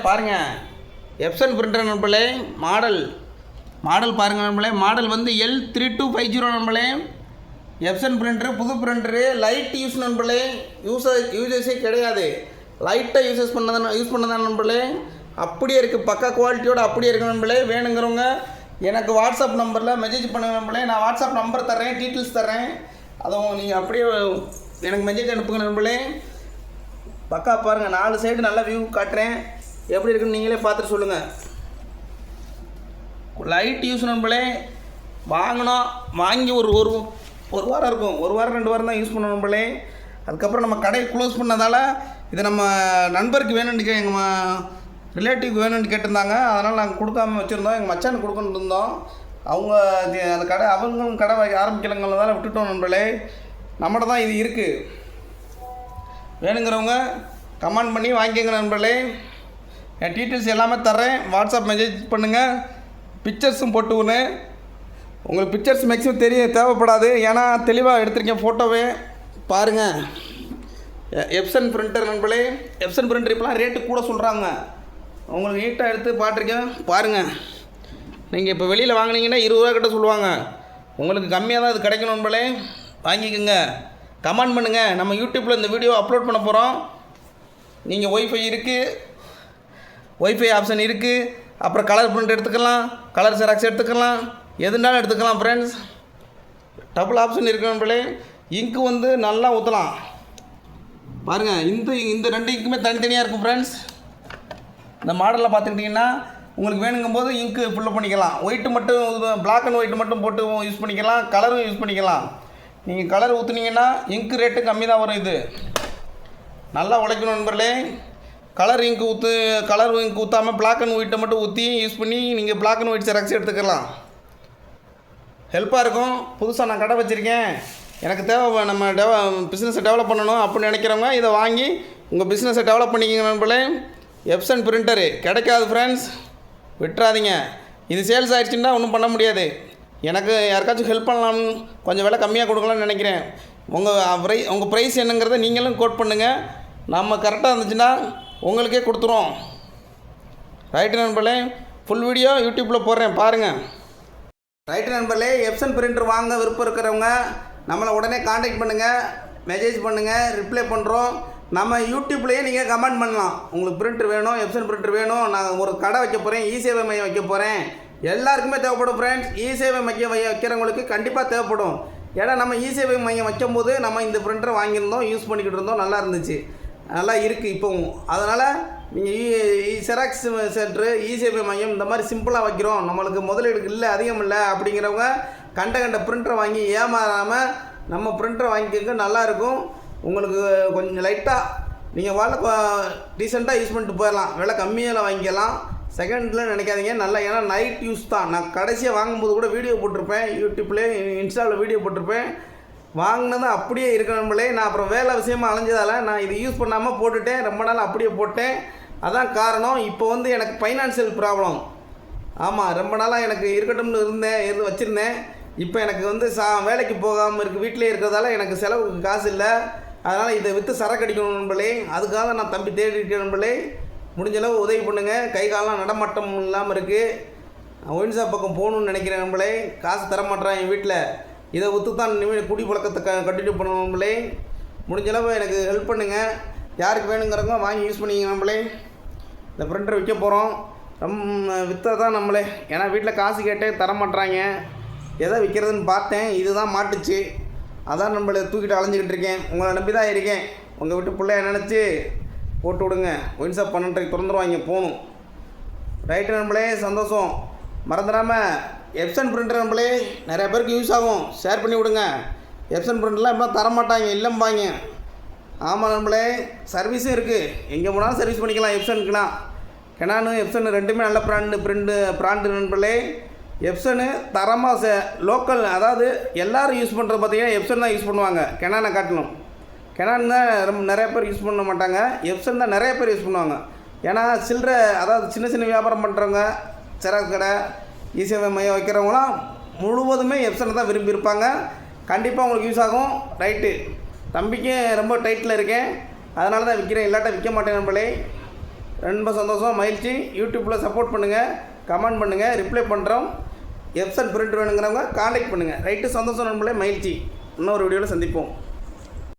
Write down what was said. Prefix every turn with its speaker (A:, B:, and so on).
A: பாருங்க Epson printer நண்பர்களே, model பாருங்கள் நண்பர்களே. மாடல் வந்து L3250 நண்பர்களே. எப்சன் பிரிண்டரு, புது பிரிண்டரு, லைட் யூஸ் நண்பர்களே. யூசஸே கிடையாது, லைட்டாக யூஸ் பண்ணதான் நண்பர்களே. அப்படியே இருக்குது, பக்கா குவாலிட்டியோடு அப்படியே இருக்குது நண்பர்களே. வேணுங்கிறவங்க எனக்கு வாட்ஸ்அப் நம்பரில் மெசேஜ் பண்ணுங்க நண்பர்களே. நான் வாட்ஸ்அப் நம்பர் தரேன், டீட்டெயில்ஸ் தரேன், அதுவும் நீங்கள் அப்படியே எனக்கு மெசேஜ் அனுப்புங்க நண்பர்களே. பக்கா பாருங்கள், 4 சைடு நல்லா வியூ காட்டுறேன், எப்படி இருக்குன்னு நீங்களே பார்த்துட்டு சொல்லுங்கள். லைட் யூஸ் நண்பர்களே. வாங்கி ஒரு வாரம் இருக்கும், 1 வாரம் 2 வாரம் தான் யூஸ் பண்ணணும் நண்பர்களே. அதுக்கப்புறம் நம்ம கடையை க்ளோஸ் பண்ணதால் இதை நம்ம நண்பருக்கு வேணும்னு எங்கள் ரிலேட்டிவ்க்கு வேணும்னு கேட்டிருந்தாங்க. அதனால் நாங்கள் கொடுக்காம வச்சுருந்தோம். எங்கள் மச்சானுக்கு கொடுக்கணுன்னு இருந்தோம். அவங்க அந்த கடை அவங்களும் கடை ஆரம்பிக்கலங்கிறதால விட்டுட்டோம் நண்பர்களே. நம்மகிட்ட தான் இது இருக்குது. வேணுங்கிறவங்க கமெண்ட் பண்ணி வாங்கிக்கங்க நண்பர்களே. என் டீட்டெயில்ஸ் எல்லாமே தர்றேன், வாட்ஸ்அப் மெசேஜ் பண்ணுங்கள். பிக்சர்ஸும் போட்டுவிடுங்க. உங்களுக்கு பிக்சர்ஸ் மேக்ஸிமம் தேவைப்படாது, ஏன்னா தெளிவாக எடுத்திருக்கேன் ஃபோட்டோவே. பாருங்கள், எப்சன் பிரிண்டர் நண்பர்களே. எப்சன் பிரிண்டர் இப்போலாம் ரேட்டு கூட சொல்கிறாங்க, உங்களுக்கு நீட்டாக எடுத்து பார்த்துருக்கேன் பாருங்கள். நீங்கள் இப்போ வெளியில் வாங்கினீங்கன்னா 20 ரூபா கிட்ட சொல்லுவாங்க, உங்களுக்கு கம்மியாக தான் இது கிடைக்கணும் நண்பர்களே. வாங்கிக்கோங்க, கமெண்ட் பண்ணுங்கள். நம்ம யூடியூப்பில் இந்த வீடியோ அப்லோட் பண்ண போகிறோம். நீங்கள் ஒய்ஃபை ஆப்ஷன் இருக்குது. அப்புறம் கலர் பிரிண்ட் எடுத்துக்கலாம், கலர் ஜெராக்ஸ் எடுத்துக்கலாம், எதுனாலும் எடுத்துக்கலாம் ஃப்ரெண்ட்ஸ். டபுள் ஆப்ஷன் இருக்குது நண்பர்களே. இங்கு வந்து நல்லா ஊற்றலாம் பாருங்கள். இந்த 2 இங்க்குமே தனித்தனியாக இருக்கும் ஃப்ரெண்ட்ஸ். இந்த மாடலில் பார்த்துக்கிட்டிங்கன்னா உங்களுக்கு வேணுங்கும்போது இங்கு ஃபில்லப் பண்ணிக்கலாம். ஒயிட்டு மட்டும், பிளாக் அண்ட் ஒயிட் மட்டும் போட்டு யூஸ் பண்ணிக்கலாம், கலரும் யூஸ் பண்ணிக்கலாம். நீங்கள் கலர் ஊற்றுனீங்கன்னா இங்கு ரேட்டு கம்மி தான் வரும். இது நல்லா உழைக்கணும் நண்பர்களே. கலர் இங்கு ஊற்றாமல் பிளாக் அண்ட் ஒயிட்டை மட்டும் ஊற்றி யூஸ் பண்ணி நீங்கள் பிளாக் அண்ட் ஒயிட் ஜெராக்ஸ் எடுத்துக்கலாம். ஹெல்ப்பாக இருக்கும். புதுசாக நான் கடை வச்சுருக்கேன், எனக்கு தேவை நம்ம பிஸ்னஸை டெவலப் பண்ணணும் அப்படின்னு நினைக்கிறவங்க இதை வாங்கி உங்கள் பிஸ்னஸை டெவலப் பண்ணிக்கங்க நண்பர்களே. எப்சன் பிரிண்டரு கிடைக்காது ஃப்ரெண்ட்ஸ், விட்டுறாதீங்க. இது சேல்ஸ் ஆகிடுச்சுன்னா ஒன்றும் பண்ண முடியாது. எனக்கு யாருக்காச்சும் ஹெல்ப் பண்ணலாம்னு கொஞ்சம் விலை கம்மியாக கொடுக்கலாம்னு நினைக்கிறேன். உங்கள் ப்ரைஸ் என்னங்கிறத நீங்களும் கோட் பண்ணுங்கள். நம்ம கரெக்டாக இருந்துச்சுன்னா உங்களுக்கே கொடுத்துருவோம். ரைட்டு நண்பர்களே, ஃபுல் வீடியோ யூடியூப்பில் போடுறேன் பாருங்கள். ரைட்டு நண்பர்களே, எப்சன் பிரிண்டர் வாங்க விருப்பம் இருக்கிறவங்க நம்மளை உடனே காண்டாக்ட் பண்ணுங்கள், மெசேஜ் பண்ணுங்கள், ரிப்ளை பண்ணுறோம். நம்ம யூடியூப்லேயே நீங்கள் கமெண்ட் பண்ணலாம். உங்களுக்கு பிரிண்டர் வேணும், எப்சன் பிரிண்டர் வேணும், நான் ஒரு கடை வைக்க போகிறேன், இ-சேவை மையம் வைக்க போகிறேன். எல்லாருக்குமே தேவைப்படும் ஃப்ரெண்ட்ஸ். இ-சேவை மையம் வைக்கிறவங்களுக்கு கண்டிப்பாக தேவைப்படும். ஏன்னா நம்ம இ-சேவை மையம் வைக்கும்போது நம்ம இந்த பிரிண்டரை வாங்கியிருந்தோம், யூஸ் பண்ணிக்கிட்டு இருந்தோம், நல்லா இருந்துச்சு, நல்லா இருக்குது இப்போவும். அதனால் நீங்கள் செராக்ஸ் சென்ட்ரு, இ-சேவை மையம் இந்த மாதிரி சிம்பிளாக வைக்கிறோம், நம்மளுக்கு முதலீடு இல்லை, அதிகம் இல்லை அப்படிங்கிறவங்க கண்ட பிரிண்டரை வாங்கி ஏமாறாமல் நம்ம பிரிண்டரை வாங்கிக்க நல்லாயிருக்கும். உங்களுக்கு கொஞ்சம் லைட்டாக நீங்கள் டீசெண்டாக யூஸ் பண்ணிட்டு போயிடலாம், விலை கம்மியாக வாங்கிக்கலாம். செகண்டில் நினைக்காதீங்க, நல்லா. ஏன்னா நைட் யூஸ் தான். நான் கடைசியாக வாங்கும்போது கூட வீடியோ போட்டிருப்பேன், யூடியூப்லேயே இன்ஸ்டாவில் வீடியோ போட்டிருப்பேன். வாங்கினது அப்படியே இருக்கணும்லே. நான் அப்புறம் வேலை விஷயமாக அலைஞ்சதால் நான் இது யூஸ் பண்ணாமல் போட்டுட்டேன், ரொம்ப நாள் அப்படியே போட்டேன். அதான் காரணம். இப்போ வந்து எனக்கு ஃபைனான்சியல் ப்ராப்ளம். ஆமாம், ரொம்ப நாளாக எனக்கு இருக்கட்டும்னு வச்சுருந்தேன். இப்போ எனக்கு வந்து வேலைக்கு போகாமல் இருக்குது, வீட்டிலே இருக்கிறதால எனக்கு செலவுக்கு காசு இல்லை. அதனால் இதை விற்று சரக்கு அடிக்கணும் நண்பர்களே. அதுக்காக நான் தம்பி தேடிட்டேன் நண்பர்களே. முடிஞ்சளவு உதவி பண்ணுங்கள். கை காலெலாம் நடமாட்டம் இல்லாமல் இருக்குது. ஒயின் ஷாப் பக்கம் போகணுன்னு நினைக்கிறேன் நண்பர்களே. காசு தரமாட்டேறான் என் வீட்டில். இதை விற்று தான் குடி பழக்கத்தை கண்டினியூ பண்ணணும் நண்பர்களே. முடிஞ்சளவு எனக்கு ஹெல்ப் பண்ணுங்கள். யாருக்கு வேணுங்கிறவங்க வாங்கி யூஸ் பண்ணிங்க நண்பர்களே. இந்த பிரிண்டர் விற்க போகிறோம், விற்றா தான் நம்மளே. ஏன்னா வீட்டில் காசு கேட்டே தரமாட்டுறாங்க. எதை விற்கிறதுன்னு பார்த்தேன், இதுதான் மாட்டுச்சு. அதான் நம்மளை தூக்கிட்டு அலைஞ்சிக்கிட்டு இருக்கேன். உங்களை நம்பி தான் இருக்கேன். உங்கள் வீட்டு பிள்ளைய நினச்சி போட்டு விடுங்க. ஒயின் ஷாப் 12:30 திறந்துருவாங்க, போகணும். ரைட்டு நண்பர்களே, சந்தோஷம். மறந்துடாமல் எப்சன் பிரிண்டர் நண்பர்களே நிறைய பேருக்கு யூஸ் ஆகும், ஷேர் பண்ணி விடுங்க. எப்சன் பிரிண்டர்லாம் இப்போ தரமாட்டாங்க, இல்லைம்பாங்க. ஆமாம் நண்பர்களே, சர்வீஸும் இருக்குது, எங்கே போனாலும் சர்வீஸ் பண்ணிக்கலாம். எப்சனுக்குனா கெனானு எப்சன் ரெண்டுமே நல்ல பிராண்டு நண்பர்களே. எப்சனு தரமாக லோக்கல், அதாவது எல்லோரும் யூஸ் பண்ணுறது பார்த்திங்கன்னா எப்சன் தான் யூஸ் பண்ணுவாங்க, கெனானை காட்டணும். கெனான் தான் நிறைய பேர் யூஸ் பண்ண மாட்டாங்க, எப்சன் தான் நிறைய பேர் யூஸ் பண்ணுவாங்க. ஏன்னா சில்லறை, அதாவது சின்ன வியாபாரம் பண்ணுறவங்க, செராக்ஸ் கடை, இ-சேவை மையம் வைக்கிறவங்களாம் முழுவதுமே எப்சனை தான் விரும்பியிருப்பாங்க. கண்டிப்பாக உங்களுக்கு யூஸ் ஆகும். ரைட்டு, தம்பிக்கு ரொம்ப டைட்டில் இருக்கேன், அதனால தான் விற்கிறேன், இல்லாட்ட விற்க மாட்டேன் நண்பர்களே. ரொம்ப சந்தோஷம், மகிழ்ச்சி. யூடியூப்பில் சப்போர்ட் பண்ணுங்கள், கமெண்ட் பண்ணுங்கள், ரிப்ளை பண்ணுறோம். எப்சன் பிரிண்ட் வேணுங்கிறவங்க காண்டாக்ட் பண்ணுங்கள். ரைட்டு, சந்தோஷம் நண்பர்களே, மகிழ்ச்சி. இன்னொரு வீடியோவில் சந்திப்போம்.